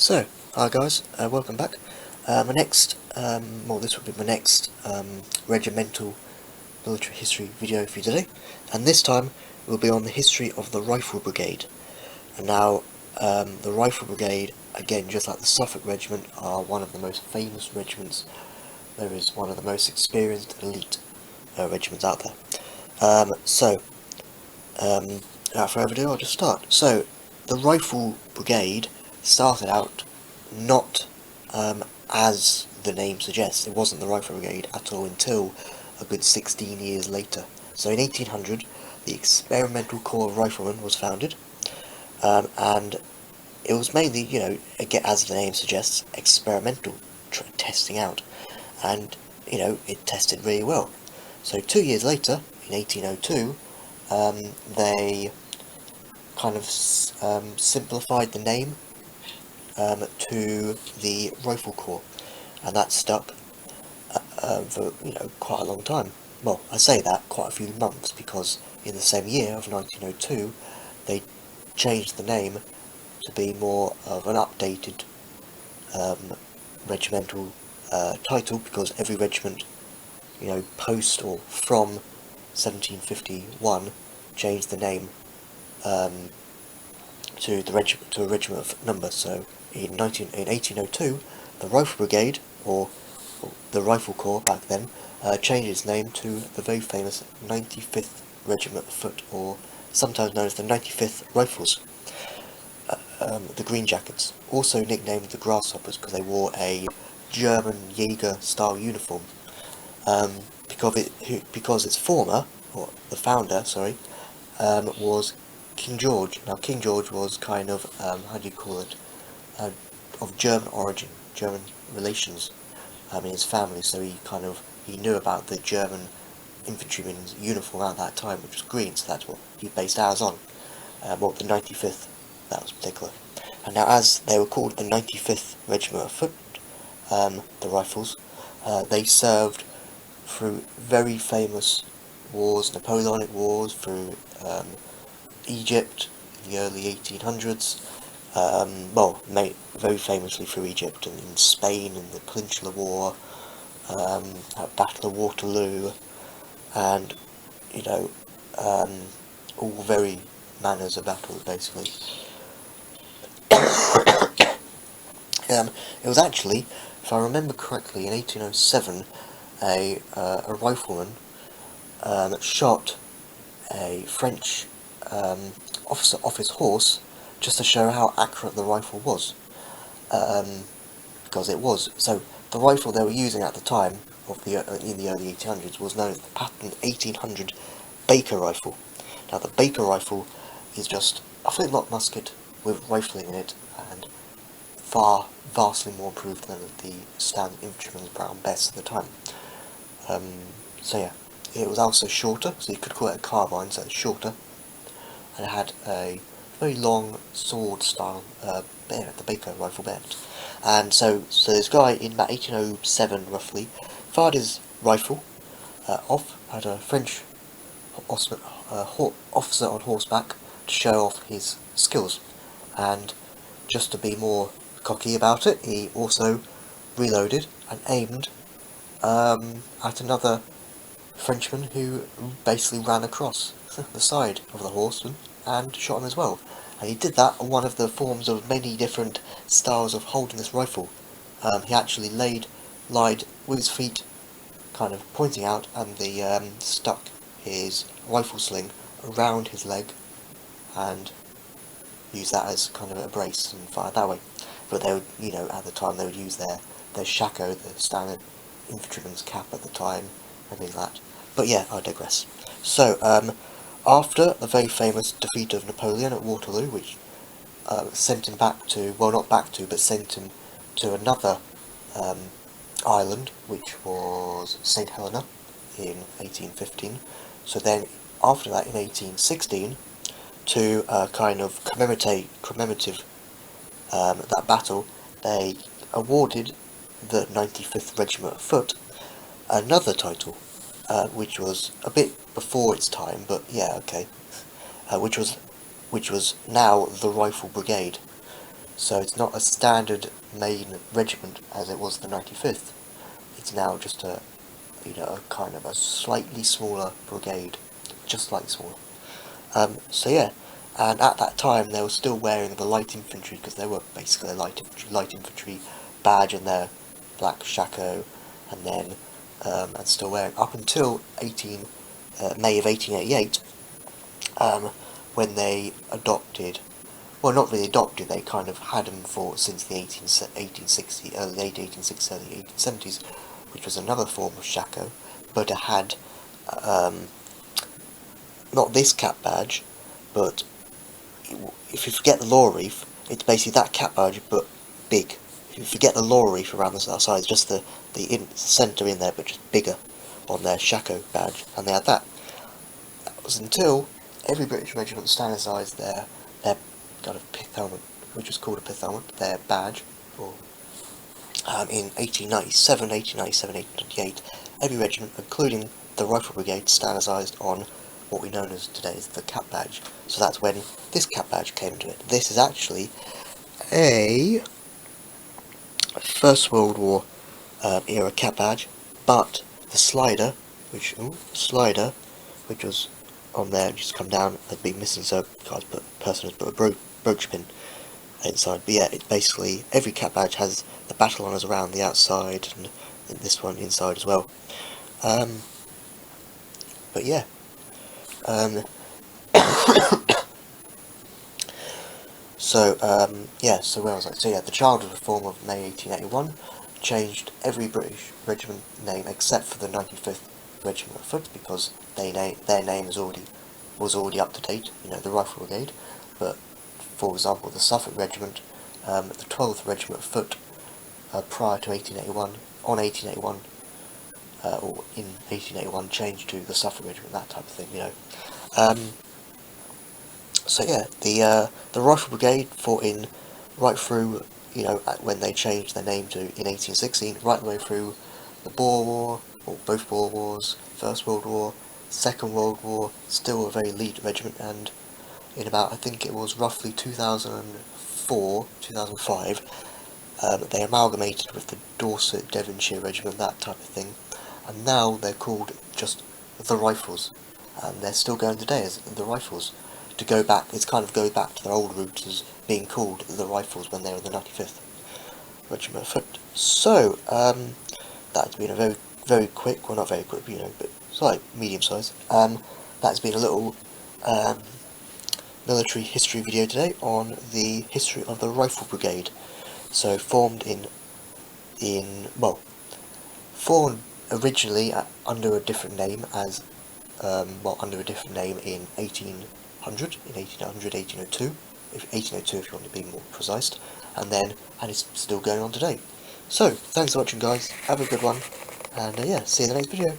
So, hi guys, welcome back. This will be my next regimental military history video for you today, and this time it will be on the history of the Rifle Brigade. And now, the Rifle Brigade, again, just like the Suffolk Regiment, are one of the most famous regiments. There is one of the most experienced elite regiments out there. Without further ado, I'll just start. So, the Rifle Brigade started out not as the name suggests. It wasn't the Rifle Brigade at all until a good 16 years later. So in 1800, the Experimental Corps of Riflemen was founded, and it was mainly, again, as the name suggests, experimental, testing out, and it tested really well. So 2 years later, in 1802, they kind of simplified the name to the Rifle Corps, and that stuck for quite a long time. Well, I say that quite a few months, because in the same year of 1902 they changed the name to be more of an updated regimental title, because every regiment post or from 1751 changed the name to a regiment number. So in 1802, the Rifle Brigade, or the Rifle Corps back then, changed its name to the very famous 95th Regiment of Foot, or sometimes known as the 95th Rifles. The Green Jackets, also nicknamed the Grasshoppers, because they wore a German Jaeger-style uniform. Because its former, or the founder, was King George. Now, King George was kind of, of German origin, German relations in his family, so he knew about the German infantryman's uniform at that time, which was green, so that's what he based ours on. The 95th, that was particular. And now, as they were called the 95th Regiment of Foot, the Rifles, they served through very famous wars, Napoleonic wars, through Egypt in the early 1800s, very famously through Egypt, and in Spain in the Peninsular War, at Battle of Waterloo, and all very manners of battles, basically. It was actually, if I remember correctly, in 1807, a rifleman shot a French officer off his horse, just to show how accurate the rifle was, because it was. So the rifle they were using at the time in the early 1800s was known as the patent 1800 Baker rifle. Now, the Baker rifle is just a flintlock musket with rifling in it, and vastly more improved than the standard infantryman's Brown Bess at the time. It was also shorter, so you could call it a carbine, so it's shorter, and it had a very long sword-style bayonet, the Baker rifle bayonet. And so this guy, in about 1807 roughly, fired his rifle off at a French officer on horseback to show off his skills, and just to be more cocky about it, he also reloaded and aimed at another Frenchman who basically ran across the side of the horseman and shot him as well. And he did that on one of the forms of many different styles of holding this rifle. He actually lied with his feet kind of pointing out, and stuck his rifle sling around his leg and used that as kind of a brace and fired that way. But they would, at the time they would use their shako, the standard infantryman's cap at the time, and things like that. But yeah, I digress. So, after the very famous defeat of Napoleon at Waterloo, which sent him sent him to another island, which was St. Helena, in 1815. So then, after that, in 1816, to kind of commemorative that battle, they awarded the 95th Regiment of Foot another title, which was a bit before its time, but yeah, okay, which was now the Rifle Brigade. So it's not a standard main regiment as it was the 95th. It's now just a, kind of a slightly smaller brigade, just slightly smaller. So yeah, and at that time they were still wearing the light infantry, because they were basically a light infantry badge and their black shako, and then and still wearing up until May of 1888, when they adopted. Well, not really adopted. They kind of had them for since the 1860, late 1860s, early 1870s, which was another form of shako, but it had not this cap badge, but if you forget the laurel wreath, it's basically that cap badge but big. If you forget the laurel wreath around the side, just the centre in there, but just bigger on their shako badge, and they had that. That was until every British regiment standardised their kind of pith helmet, which was called a pith helmet, their badge, or in 1897, 1898, every regiment, including the Rifle Brigade, standardised on what we know as today as the cap badge. So that's when this cap badge came into it. This is actually a First World War era cap badge, but the slider, which was on there, just come down, had been missing, so the person has put a brooch pin inside. But yeah, it basically, every cap badge has the battle honours around the outside, and this one inside as well. But yeah, so where was I? So yeah, the Childhood Reform of May 1881 changed every British regiment name except for the 95th Regiment of Foot, because their name was already up to date, the Rifle Brigade. But for example, the Suffolk Regiment, the 12th Regiment of Foot, prior to 1881, or in 1881, changed to the Suffolk Regiment, that type of thing, So yeah, the Rifle Brigade fought in right through, when they changed their name to in 1816, right the way through the Boer War, or both Boer Wars, First World War, Second World War, still a very elite regiment, and in about, I think it was roughly 2004, 2005, they amalgamated with the Dorset Devonshire Regiment, that type of thing, and now they're called just the Rifles, and they're still going today as the Rifles. To go back, it's kind of go back to their old roots as being called the Rifles when they were in the 95th Regiment of Foot. So, that's been a very, very quick, well not very quick, but slightly medium size. That's been a little military history video today on the history of the Rifle Brigade. So formed formed originally under a different name in 1800, 1802, if you want to be more precise, and it's still going on today. So, thanks for watching guys, have a good one, and yeah, see you in the next video.